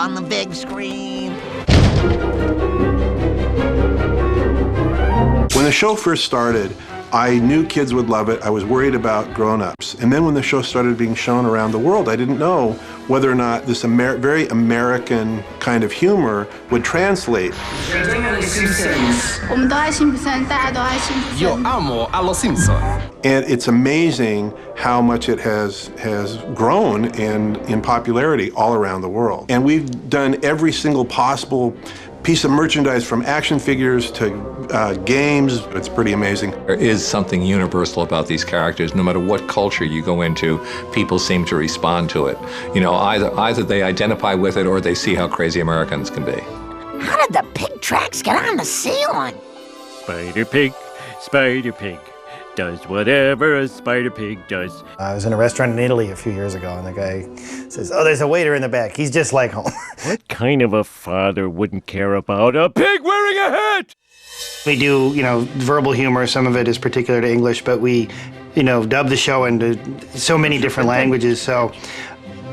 on the big screen. When the show first started, I knew kids would love it. I was worried about grown-ups. And then when the show started being shown around the world, I didn't know whether or not this very American kind of humor would translate. Simpsons. Io amo allo Simpson. And it's amazing how much it has grown and in popularity all around the world. And we've done every single possible piece of merchandise, from action figures to games. It's pretty amazing. There is something universal about these characters. No matter what culture you go into, people seem to respond to it. You know, either they identify with it or they see how crazy Americans can be. How did the pig tracks get on the ceiling? Spider Pig does whatever a spider pig does. I was in a restaurant in Italy a few years ago, and the guy says, "Oh, there's a waiter in the back. He's just like home." What kind of a father wouldn't care about a pig wearing a hat? We do, verbal humor. Some of it is particular to English, but we, dub the show into so many different languages. So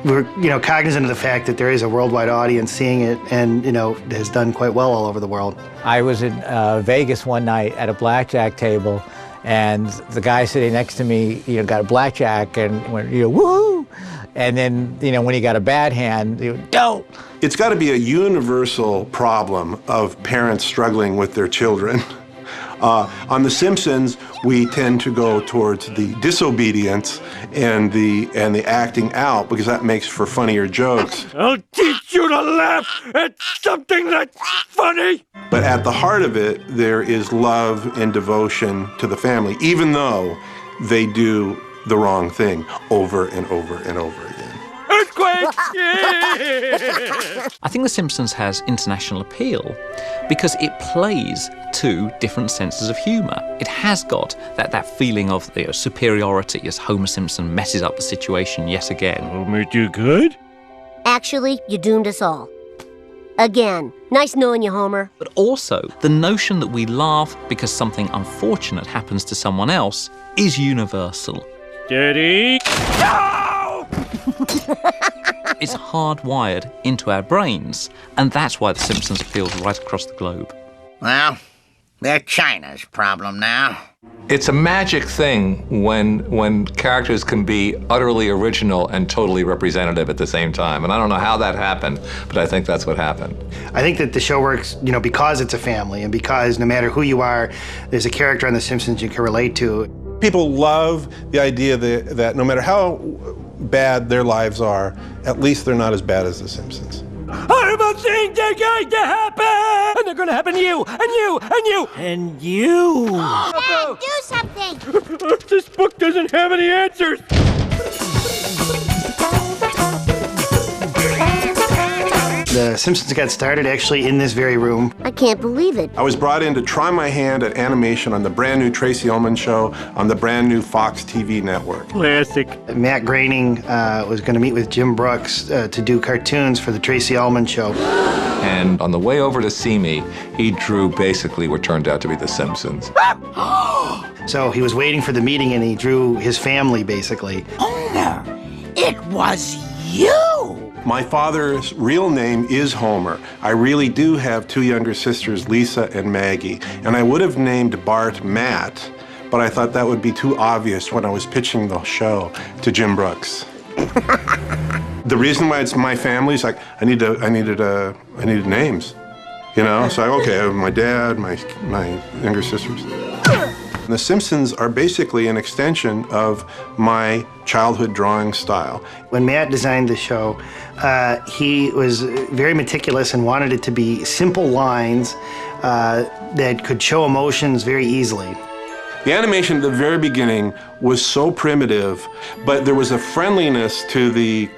we're, cognizant of the fact that there is a worldwide audience seeing it, and, has done quite well all over the world. I was in Vegas one night at a blackjack table, and the guy sitting next to me, got a blackjack and went, woo! And then, when he got a bad hand, he went, don't! It's got to be a universal problem of parents struggling with their children. On The Simpsons, we tend to go towards the disobedience and the acting out, because that makes for funnier jokes. I'll teach you to laugh at something that's funny! But at the heart of it, there is love and devotion to the family, even though they do the wrong thing over and over and over again. Earthquake! I think The Simpsons has international appeal because it plays to different senses of humour. It has got that feeling of superiority as Homer Simpson messes up the situation yet again. Homer do good? Actually, you doomed us all. Again. Nice knowing you, Homer. But also, the notion that we laugh because something unfortunate happens to someone else is universal. Steady. No! It's hardwired into our brains, and that's why The Simpsons appeals right across the globe. Well, they're China's problem now. It's a magic thing when characters can be utterly original and totally representative at the same time. And I don't know how that happened, but I think that's what happened. I think that the show works, because it's a family, and because no matter who you are, there's a character on The Simpsons you can relate to. People love the idea that no matter how bad their lives are, at least they're not as bad as The Simpsons. Horrible things are going to happen! And they're going to happen to you, and you, and you, and you! Dad, do something! This book doesn't have any answers! The Simpsons got started actually in this very room. I can't believe it. I was brought in to try my hand at animation on the brand new Tracy Ullman show on the brand new Fox TV network. Classic. Matt Groening was going to meet with Jim Brooks to do cartoons for the Tracy Ullman show. And on the way over to see me, he drew basically what turned out to be The Simpsons. So he was waiting for the meeting, and he drew his family, basically. Homer, it was you! My father's real name is Homer. I really do have two younger sisters, Lisa and Maggie, and I would have named Bart Matt, but I thought that would be too obvious when I was pitching the show to Jim Brooks. The reason why it's my family is like I needed names, So okay, I have my dad, my younger sisters. The Simpsons are basically an extension of my childhood drawing style. When Matt designed the show, he was very meticulous and wanted it to be simple lines that could show emotions very easily. The animation at the very beginning was so primitive, but there was a friendliness to the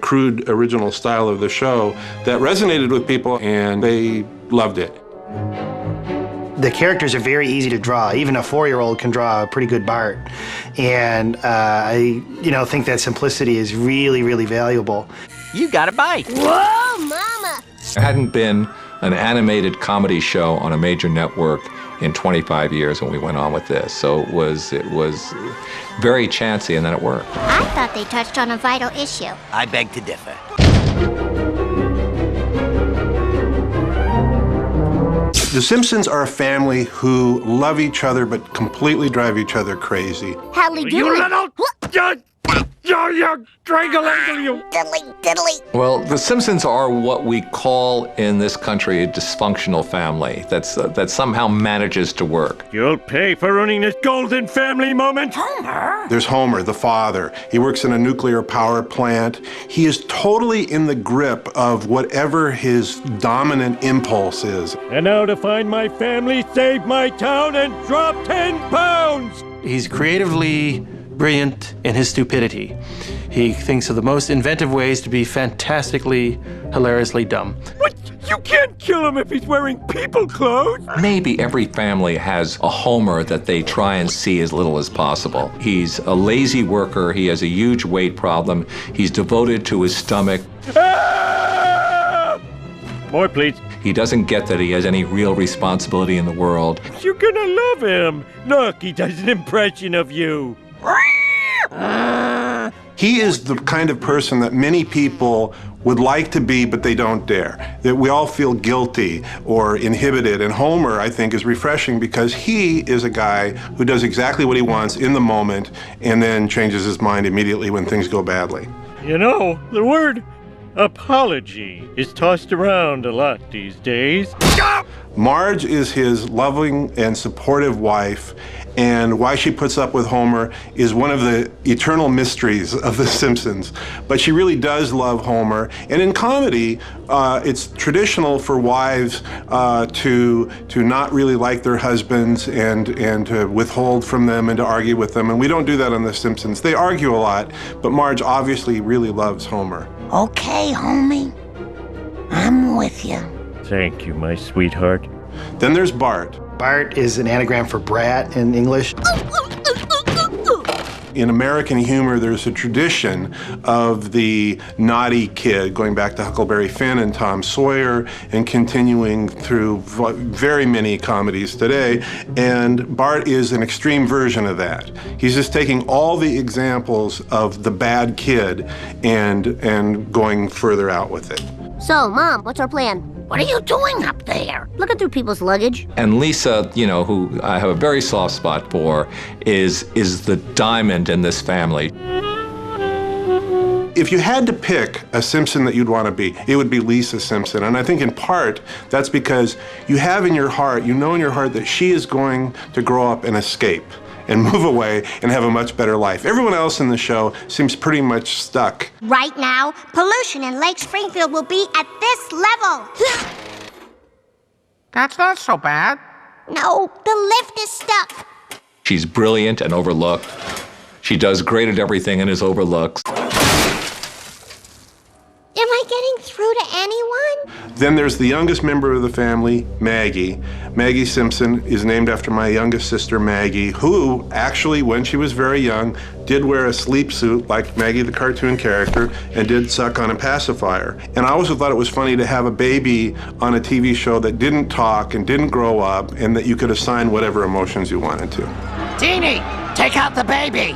crude original style of the show that resonated with people, and they loved it. The characters are very easy to draw. Even a 4-year-old can draw a pretty good Bart. And I think that simplicity is really, really valuable. You got a bite. Whoa, Mama! There hadn't been an animated comedy show on a major network in 25 years when we went on with this. So it was very chancy, and then it worked. I thought they touched on a vital issue. I beg to differ. The Simpsons are a family who love each other but completely drive each other crazy. How'd he do You it? little... You strangle you! Diddly, diddly. Well, the Simpsons are what we call in this country a dysfunctional family that somehow manages to work. You'll pay for ruining this golden family moment! There's Homer, the father. He works in a nuclear power plant. He is totally in the grip of whatever his dominant impulse is. And now to find my family, save my town, and drop 10 pounds! He's creatively brilliant in his stupidity. He thinks of the most inventive ways to be fantastically, hilariously dumb. What? You can't kill him if he's wearing people clothes! Maybe every family has a Homer that they try and see as little as possible. He's a lazy worker. He has a huge weight problem. He's devoted to his stomach. Ah! More, please. He doesn't get that he has any real responsibility in the world. You're gonna love him. Look, he does an impression of you. He is the kind of person that many people would like to be, but they don't dare. That we all feel guilty or inhibited. And Homer, I think, is refreshing because he is a guy who does exactly what he wants in the moment and then changes his mind immediately when things go badly. You know, the word apology is tossed around a lot these days. Marge is his loving and supportive wife, and why she puts up with Homer is one of the eternal mysteries of The Simpsons. But she really does love Homer, and in comedy, it's traditional for wives to not really like their husbands and to withhold from them and to argue with them, and we don't do that on The Simpsons. They argue a lot, but Marge obviously really loves Homer. Okay, homie. I'm with you. Thank you, my sweetheart. Then there's Bart. Bart is an anagram for brat in English. In American humor, there's a tradition of the naughty kid, going back to Huckleberry Finn and Tom Sawyer, and continuing through very many comedies today. And Bart is an extreme version of that. He's just taking all the examples of the bad kid and going further out with it. So, Mom, what's our plan? What are you doing up there? Looking through people's luggage. And Lisa, you know, who I have a very soft spot for, is the diamond in this family. If you had to pick a Simpson that you'd want to be, it would be Lisa Simpson. And I think in part, that's because you have in your heart, you know in your heart that she is going to grow up and escape and move away and have a much better life. Everyone else in the show seems pretty much stuck. Right now, pollution in Lake Springfield will be at this level. That's not so bad. No, the lift is stuck. She's brilliant and overlooked. She does great at everything and is overlooked. Am I getting through to anyone? Then there's the youngest member of the family, Maggie. Maggie Simpson is named after my youngest sister, Maggie, who actually, when she was very young, did wear a sleep suit like Maggie the cartoon character and did suck on a pacifier. And I also thought it was funny to have a baby on a TV show that didn't talk and didn't grow up and that you could assign whatever emotions you wanted to. Teeny, take out the baby.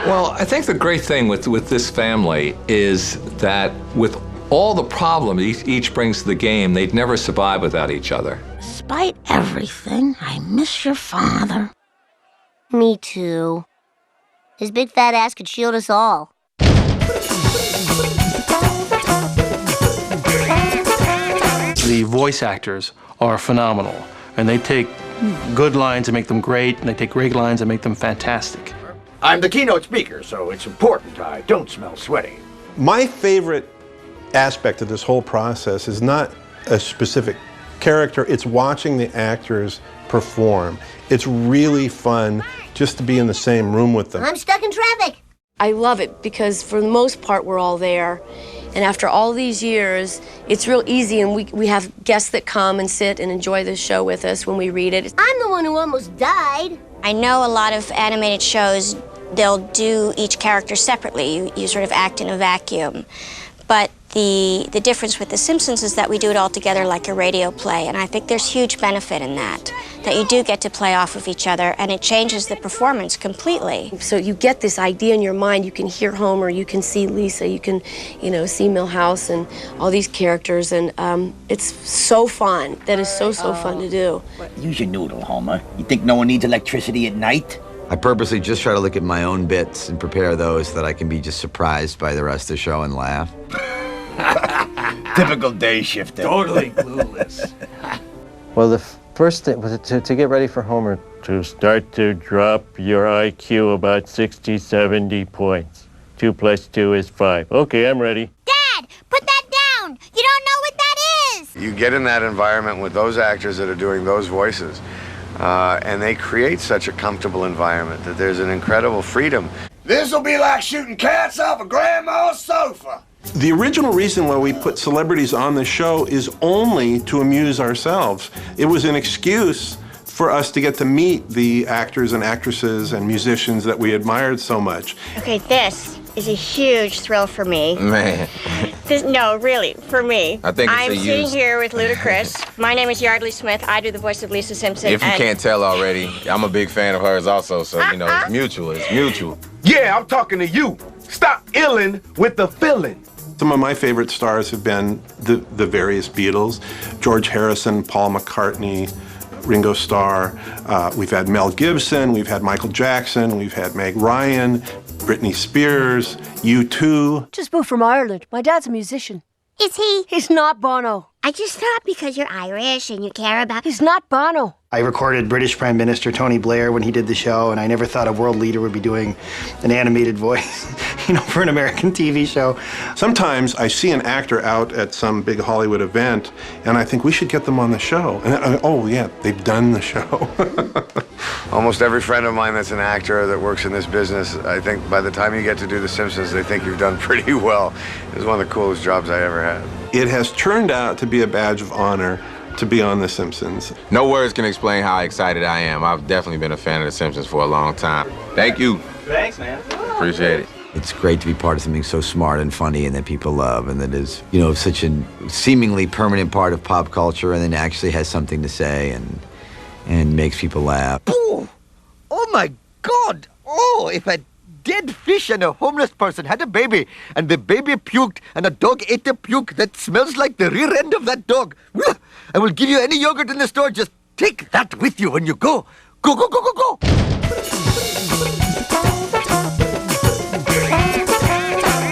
Well, I think the great thing with this family is that with all the problems each brings to the game, they'd never survive without each other. Despite everything, I miss your father. Me too. His big fat ass could shield us all. The voice actors are phenomenal, and they take good lines and make them great, and they take great lines and make them fantastic. I'm the keynote speaker, so it's important I don't smell sweaty. My favorite aspect of this whole process is not a specific character, it's watching the actors perform. It's really fun just to be in the same room with them. I'm stuck in traffic. I love it because for the most part we're all there. And after all these years, it's real easy, and we have guests that come and sit and enjoy the show with us when we read it. I'm the one who almost died. I know a lot of animated shows, they'll do each character separately. You sort of act in a vacuum. But The difference with The Simpsons is that we do it all together like a radio play, and I think there's huge benefit in that you do get to play off of each other, and it changes the performance completely. So you get this idea in your mind. You can hear Homer, you can see Lisa, you can, see Milhouse and all these characters, and it's so fun. That is so fun to do. Use your noodle, Homer. You think no one needs electricity at night? I purposely just try to look at my own bits and prepare those so that I can be just surprised by the rest of the show and laugh. Typical day shifter. Totally clueless. Well, the first thing was to get ready for Homer. To start to drop your IQ about 60, 70 points. 2 plus 2 is 5. Okay, I'm ready. Dad, put that down! You don't know what that is! You get in that environment with those actors that are doing those voices, and they create such a comfortable environment that there's an incredible freedom. This'll be like shooting cats off a grandma's sofa. The original reason why we put celebrities on the show is only to amuse ourselves. It was an excuse for us to get to meet the actors and actresses and musicians that we admired so much. Okay, this is a huge thrill for me. Man. No, really, for me. I think it's I'm a sitting use. here with Ludacris. My name is Yardley Smith. I do the voice of Lisa Simpson. If you can't tell already, I'm a big fan of hers also, so, it's mutual. It's mutual. Yeah, I'm talking to you. Stop illin' with the fillin'. Some of my favorite stars have been the various Beatles, George Harrison, Paul McCartney, Ringo Starr. We've had Mel Gibson, we've had Michael Jackson, we've had Meg Ryan, Britney Spears, U2. Just moved from Ireland. My dad's a musician. Is he? He's not Bono. I just thought because you're Irish and you care about... He's not Bono. I recorded British Prime Minister Tony Blair when he did the show, and I never thought a world leader would be doing an animated voice, for an American TV show. Sometimes I see an actor out at some big Hollywood event, and I think we should get them on the show. And oh yeah, they've done the show. Almost every friend of mine that's an actor that works in this business, I think by the time you get to do The Simpsons, they think you've done pretty well. It was one of the coolest jobs I ever had. It has turned out to be a badge of honor to be on The Simpsons. No words can explain how excited I am. I've definitely been a fan of The Simpsons for a long time. Thank you. Thanks, man. Appreciate it. It's great to be part of something so smart and funny and that people love and that is, such a seemingly permanent part of pop culture and then actually has something to say and makes people laugh. Oh my God! Oh, if a dead fish and a homeless person had a baby, and the baby puked, and a dog ate the puke that smells like the rear end of that dog. I will give you any yogurt in the store. Just take that with you when you go. Go, go, go, go, go!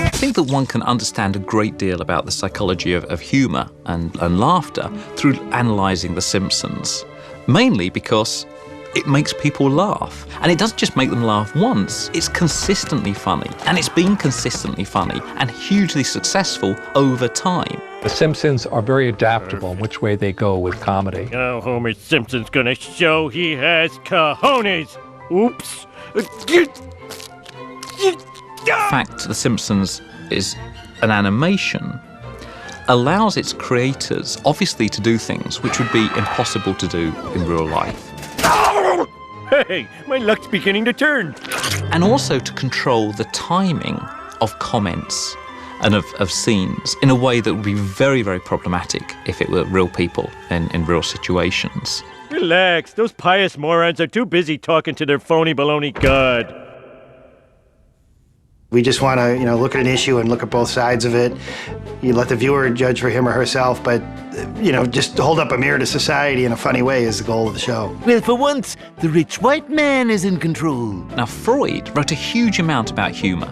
I think that one can understand a great deal about the psychology of humour and laughter through analysing The Simpsons, mainly because it makes people laugh. And it doesn't just make them laugh once, it's consistently funny. And it's been consistently funny and hugely successful over time. The Simpsons are very adaptable in which way they go with comedy. Now Homer Simpson's gonna show he has cojones. Oops. The fact The Simpsons is an animation allows its creators, obviously, to do things which would be impossible to do in real life. Hey, my luck's beginning to turn. And also to control the timing of comments and of scenes in a way that would be very, very problematic if it were real people in real situations. Relax, those pious morons are too busy talking to their phony baloney god. We just want to, look at an issue and look at both sides of it. You let the viewer judge for him or herself, but, just hold up a mirror to society in a funny way is the goal of the show. Well, for once, the rich white man is in control. Now, Freud wrote a huge amount about humour.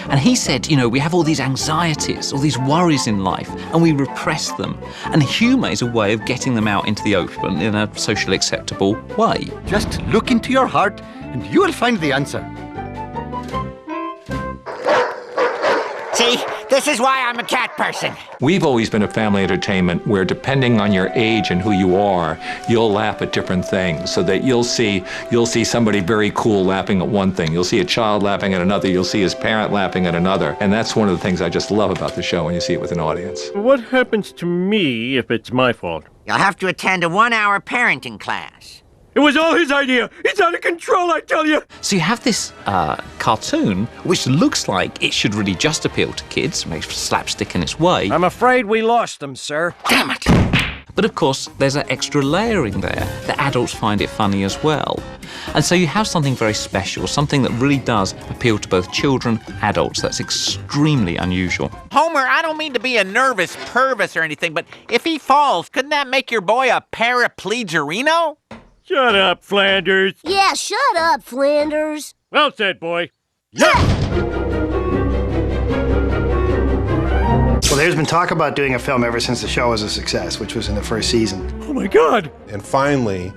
And he said, we have all these anxieties, all these worries in life, and we repress them. And humour is a way of getting them out into the open in a socially acceptable way. Just look into your heart, and you will find the answer. See, this is why I'm a cat person. We've always been a family entertainment where, depending on your age and who you are, you'll laugh at different things. So that you'll see somebody very cool laughing at one thing. You'll see a child laughing at another. You'll see his parent laughing at another. And that's one of the things I just love about the show when you see it with an audience. What happens to me if it's my fault? You'll have to attend a 1-hour parenting class. It was all his idea. He's out of control, I tell you. So you have this cartoon, which looks like it should really just appeal to kids, makes slapstick in its way. I'm afraid we lost him, sir. Damn it! But of course, there's an extra layering there that adults find it funny as well. And so you have something very special, something that really does appeal to both children and adults. That's extremely unusual. Homer, I don't mean to be a nervous pervis or anything, but if he falls, couldn't that make your boy a paraplegerino? Shut up, Flanders. Yeah, shut up, Flanders. Well said, boy. Well, there's been talk about doing a film ever since the show was a success, which was in the first season. Oh my God! And finally,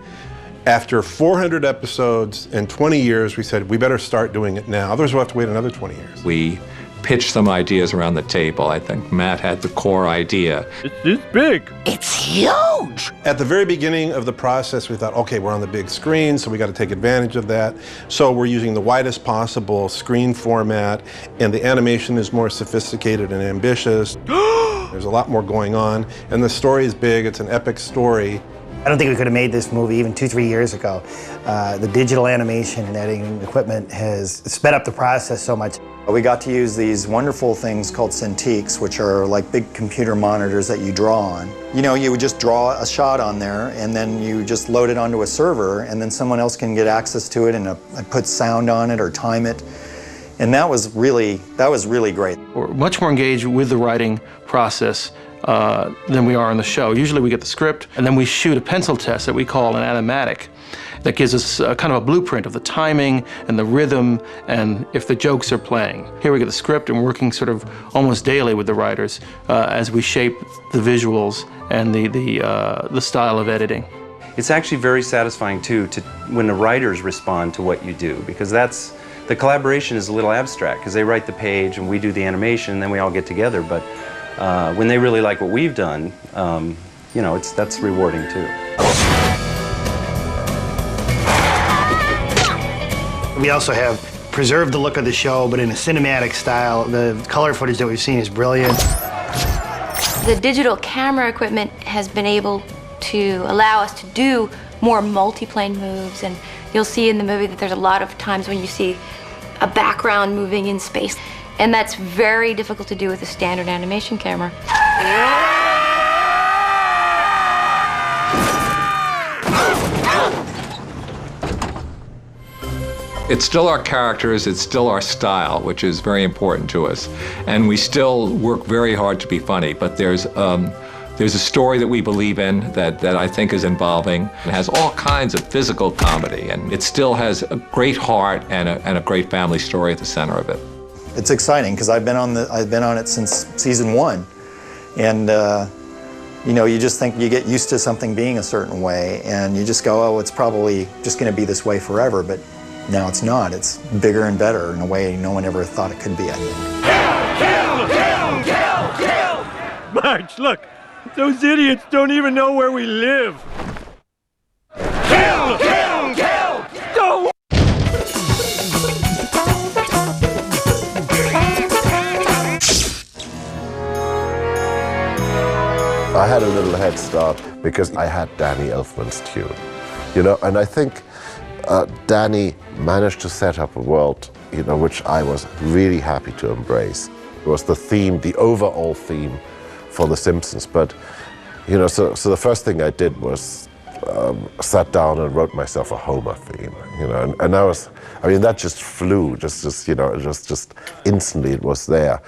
after 400 episodes and 20 years, we said, we better start doing it now. Otherwise, we'll have to wait another 20 years. We pitched some ideas around the table. I think Matt had the core idea. It's big. It's huge. At the very beginning of the process, we thought, okay, we're on the big screen, so we got to take advantage of that. So we're using the widest possible screen format, and the animation is more sophisticated and ambitious. There's a lot more going on, and the story is big. It's an epic story. I don't think we could have made this movie even 2-3 years ago. The digital animation and editing equipment has sped up the process so much. We got to use these wonderful things called Cintiqs, which are like big computer monitors that you draw on. You know, you would just draw a shot on there, and then you just load it onto a server, and then someone else can get access to it and put sound on it or time it. And that was really great. We're much more engaged with the writing process than we are in the show. Usually we get the script, and then we shoot a pencil test that we call an animatic. That gives us kind of a blueprint of the timing and the rhythm and if the jokes are playing. Here we get the script and we're working sort of almost daily with the writers as we shape the visuals and the style of editing. It's actually very satisfying too when the writers respond to what you do, because the collaboration is a little abstract because they write the page and we do the animation and then we all get together. But when they really like what we've done, you know, that's rewarding too. We also have preserved the look of the show, but in a cinematic style. The color footage that we've seen is brilliant. The digital camera equipment has been able to allow us to do more multi-plane moves, and you'll see in the movie that there's a lot of times when you see a background moving in space, and that's very difficult to do with a standard animation camera. It's still our characters, it's still our style, which is very important to us. And we still work very hard to be funny, but there's a story that we believe in that I think is involving. It has all kinds of physical comedy, and it still has a great heart and a great family story at the center of it. It's exciting because I've been on it since season 1, and you know, you just think you get used to something being a certain way, and you just go, oh, it's probably just going to be this way forever. But now it's not. It's bigger and better in a way no one ever thought it could be, I think. Kill! Marge, look! Those idiots don't even know where we live! Kill! Go! I had a little head start because I had Danny Elfman's tune, you know, and I think Danny managed to set up a world, you know, which I was really happy to embrace. It was the theme, the overall theme for The Simpsons, but, you know, so the first thing I did was sat down and wrote myself a Homer theme, you know, and I mean, that just flew, just you know, just instantly it was there,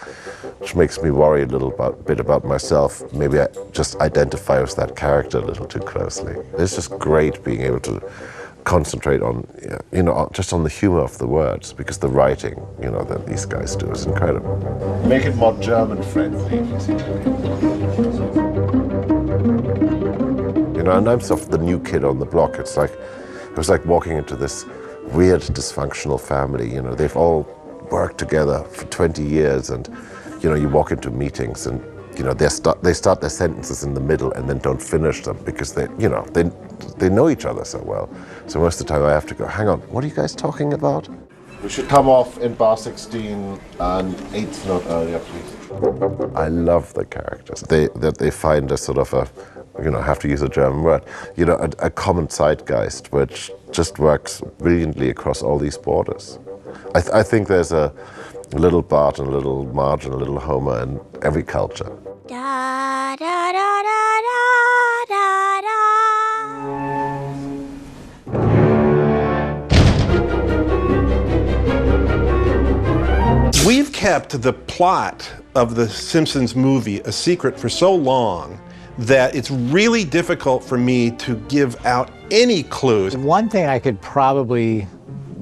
which makes me worry a little bit about myself. Maybe I just identify with that character a little too closely. It's just great being able to concentrate on, you know, just on the humor of the words, because the writing, you know, that these guys do is incredible. Make it more German-friendly. You know, and I'm sort of the new kid on the block. It was like walking into this weird dysfunctional family. You know, they've all worked together for 20 years, and, you know, you walk into meetings and, you know, they start their sentences in the middle and then don't finish them because they know each other so well. So most of the time I have to go, hang on, what are you guys talking about? We should come off in bar 16 and 8th note earlier, please. I love the characters. They find a sort of have to use a German word, a common zeitgeist which just works brilliantly across all these borders. I think there's a little Bart and a little Marge and a little Homer in every culture. Da, da, da, da, da, da, da. We've kept the plot of the Simpsons movie a secret for so long that it's really difficult for me to give out any clues. One thing I could probably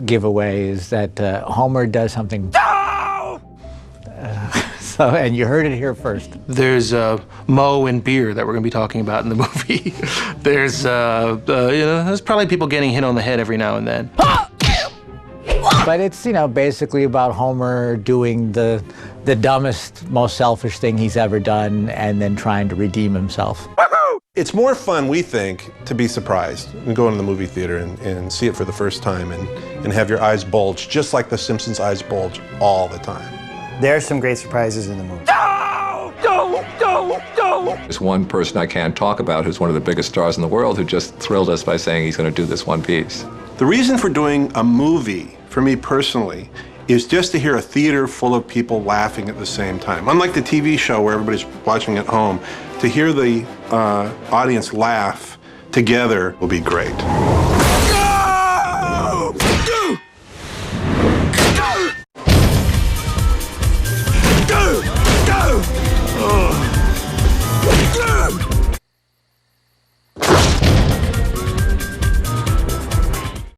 give away is that Homer does something. And you heard it here first. There's Moe and beer that we're going to be talking about in the movie. There's there's probably people getting hit on the head every now and then. But it's, basically about Homer doing the dumbest, most selfish thing he's ever done and then trying to redeem himself. It's more fun, we think, to be surprised and go into the movie theater and see it for the first time and have your eyes bulge, just like the Simpsons' eyes bulge all the time. There are some great surprises in the movie. There's one person I can't talk about who's one of the biggest stars in the world who just thrilled us by saying he's going to do this one piece. The reason for doing a movie, for me personally, is just to hear a theater full of people laughing at the same time. Unlike the TV show where everybody's watching at home, to hear the audience laugh together will be great.